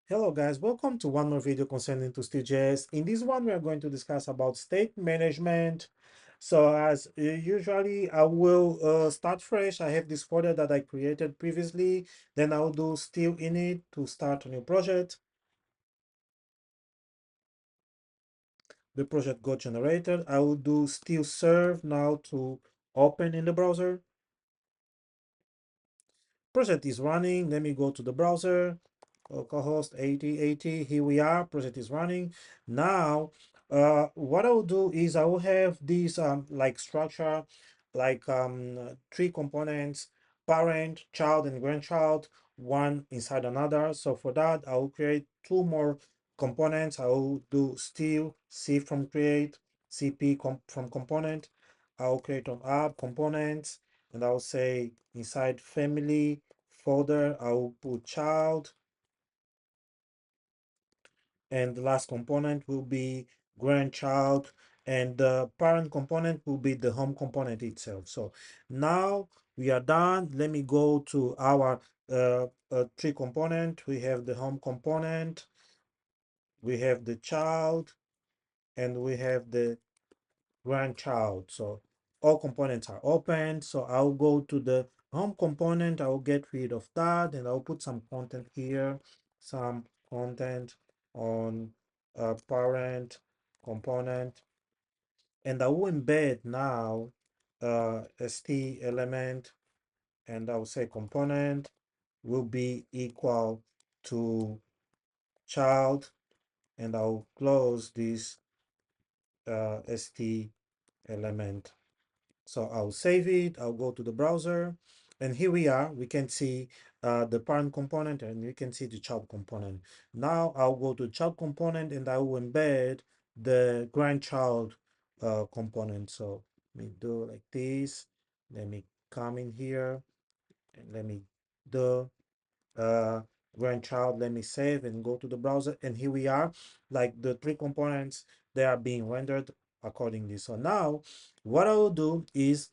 Hello guys, welcome to one more video concerning to Still.js. In this one, we are going to discuss about state management. So as usually, I will start fresh. I have this folder that I created previously. Then I'll do still init to start a new project. The project got generated. I will do still serve now to open in the browser. Project is running. Let me go to the browser. Localhost 8080. Here we are. Project is running. Now, what I will do is I will have this like structure, like three components: parent, child, and grandchild, one inside another. So for that, I will create two more components. I will do still C from create, from component. I will create an app components, and I will say inside family folder, I will put child, and the last component will be grandchild, and the parent component will be the home component itself. So now we are done. Let me go to our three component. We have the home component, we have the child, and we have the grandchild. So all components are open. So I'll go to the home component. I'll get rid of that, and I'll put some content here, some content on parent component, and I will embed now st element, and I'll say component will be equal to child, and I'll close this st element. So I'll save it, I'll go to the browser, and here we are. We can see the parent component, and we can see the child component. Now I'll go to child component, and I will embed the grandchild component. So let me do like this. Let me come in here, and let me do uh grandchild. Let me save and go to the browser, and here we are. Like the three components, they are being rendered accordingly. So now what I will do is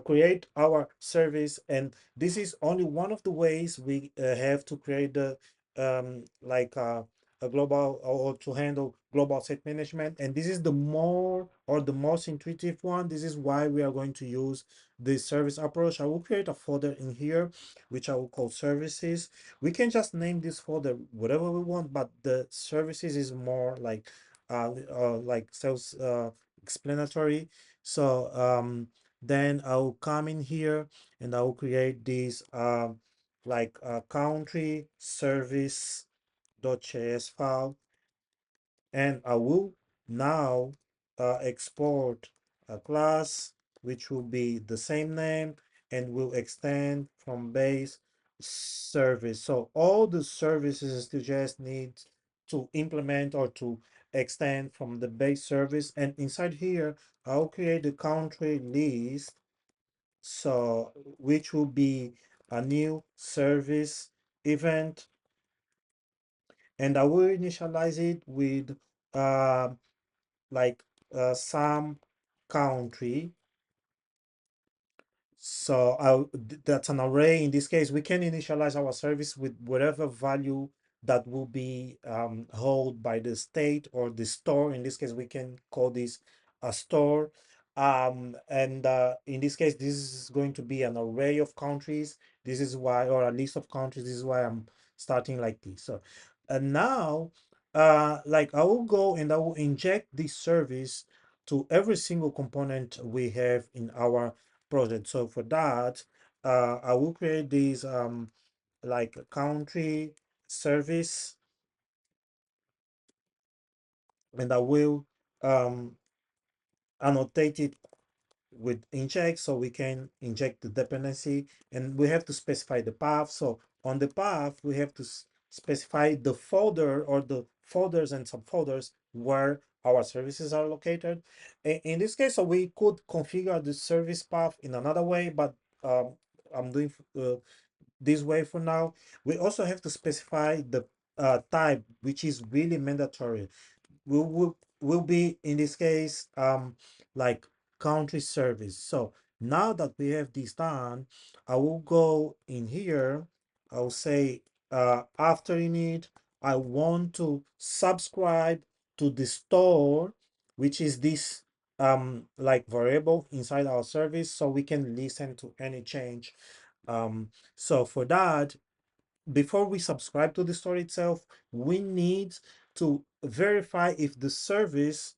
create our service, and this is only one of the ways we have to create the like a global, or to handle global state management. And this is the more, or the most intuitive one. This is why we are going to use the service approach. I will create a folder in here which I will call services. We can just name this folder whatever we want, but the services is more like self explanatory. So then I'll come in here, and I'll create this like country service.js file, and I will now export a class which will be the same name, and will extend from base service. So all the services Still.js needs to implement or to extend from the base service, and inside here I'll create the country list, so which will be a new service event, and I will initialize it with uh, like some country. So that's an array. In this case, we can initialize our service with whatever value that will be held by the state or the store. In this case, we can call this a store. And in this case, this is going to be an array of countries. This is why, or a list of countries. This is why I'm starting like this. So, and now, like I will go and I will inject this service to every single component we have in our project. So for that, I will create this like a country service, and I will annotate it with inject, so we can inject the dependency, and we have to specify the path. So on the path, we have to specify the folder, or the folders and subfolders where our services are located. In this case, so we could configure the service path in another way, but I'm doing this way for now. We also have to specify the type, which is really mandatory. Will be in this case like country service. So now that we have this done, I will go in here. I'll say after init, I want to subscribe to the store, which is this like variable inside our service, so we can listen to any change. So for that, before we subscribe to the store itself, we need to verify if the service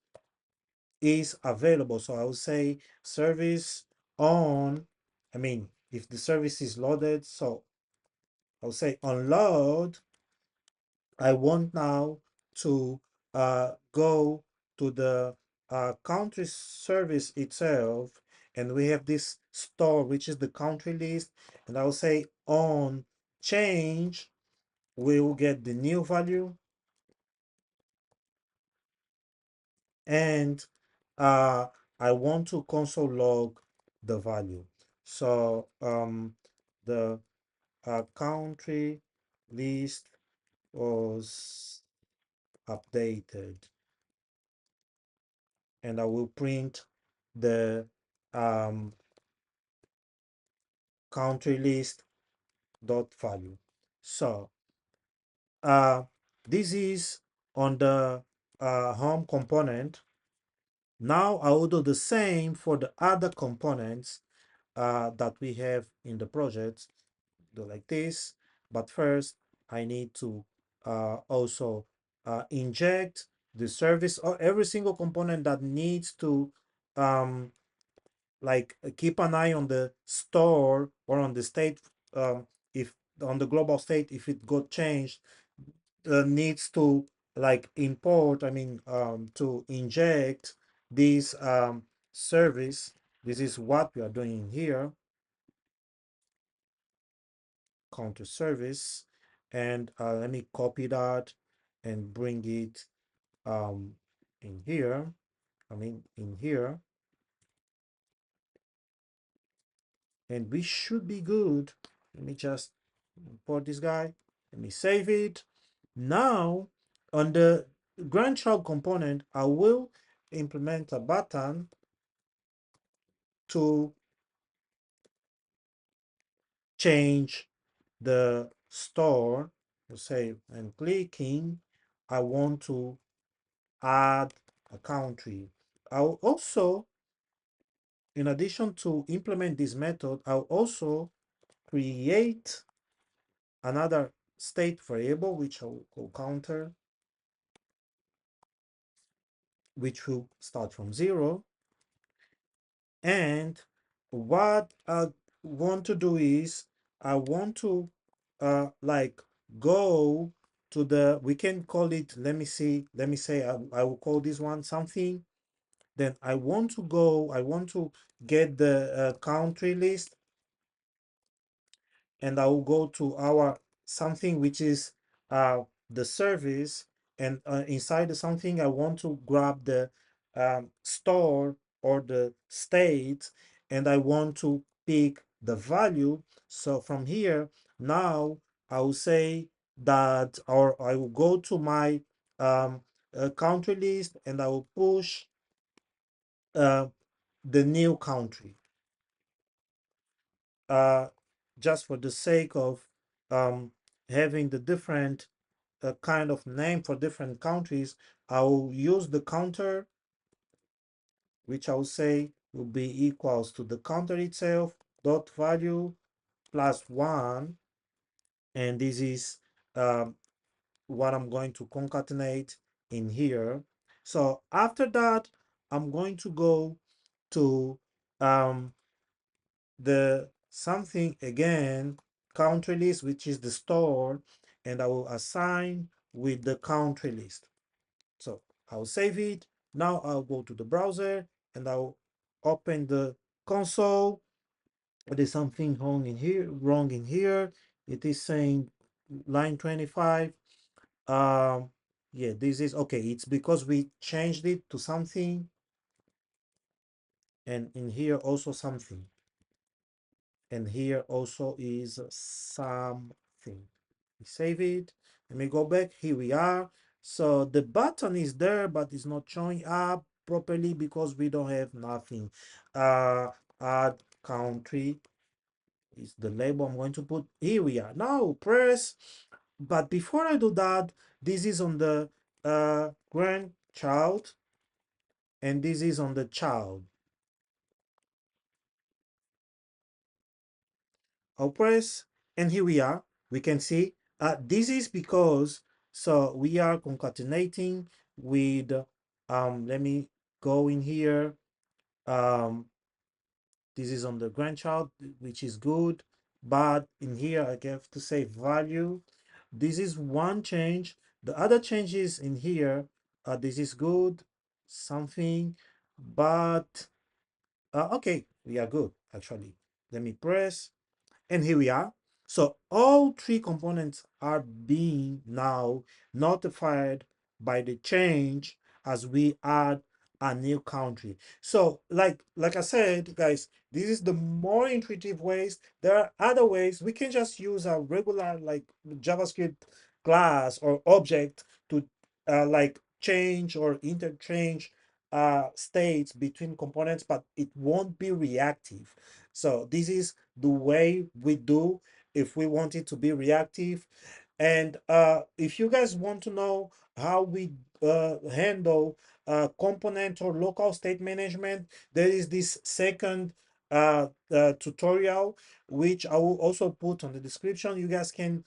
is available. So I would say service on, I mean, if the service is loaded, so I'll say unload. I want now to go to the country service itself, and we have this store, which is the country list, and I'll say on change, we will get the new value, and uh, I want to console log the value. So the country list was updated, and I will print the um, country list dot value. So this is on the home component. Now I will do the same for the other components that we have in the project. Do like this, but first I need to also inject the service or every single component that needs to um, like keep an eye on the store or on the state, if on the global state, if it got changed, needs to like import, I mean to inject this service. This is what we are doing here, counter service. And let me copy that and bring it in here, I mean in here, and we should be good. Let me just import this guy. Let me save it. Now, on the grandchild component, I will implement a button to change the store. Say, and clicking, I want to add a country. I'll also, in addition to implement this method, I'll also create another state variable, which I will call counter, which will start from 0. And what I want to do is I want to like go to the, we can call it, let me see, let me say I will call this one something. Then I want to go, I want to get the country list, and I will go to our something, which is the service, and inside the something I want to grab the store or the state, and I want to pick the value. So from here now I will say that, or I will go to my country list, and I will push uh, the new country, uh, just for the sake of um, having the different kind of name for different countries. I will use the counter, which I will say will be equals to the counter itself dot value plus 1, and this is um, what I'm going to concatenate in here. So after that, I'm going to go to um, the something again, country list, which is the store, and I will assign with the country list. So I'll save it. Now I'll go to the browser and I'll open the console. There's something wrong in here, wrong in here. It is saying line 25. Yeah, this is okay. It's because we changed it to something, and in here also something. And here also is something. We save it. Let me go back. Here we are. So the button is there, but it's not showing up properly because we don't have nothing. Add country is the label I'm going to put. Here we are. Now press But before I do that, this is on the grandchild, and this is on the child. I'll press, and here we are. We can see this is because, so we are concatenating with, let me go in here. Um, this is on the grandchild, which is good. But in here, I have to say value. This is one change. The other changes in here, this is good, something, but okay, we are good actually. Let me press. And here we are. So all three components are being now notified by the change as we add a new country. So like I said, guys, this is the more intuitive ways. There are other ways. We can just use a regular like JavaScript class or object to like change or interchange states between components, but it won't be reactive. So this is the way we do if we want it to be reactive. And if you guys want to know how we handle component or local state management, there is this second tutorial, which I will also put on the description. You guys can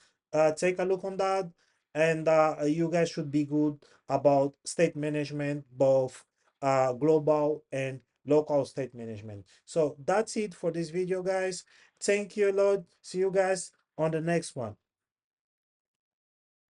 take a look on that. And you guys should be good about state management, both global and local state management. So that's it for this video, guys. Thank you a lot. See you guys on the next one.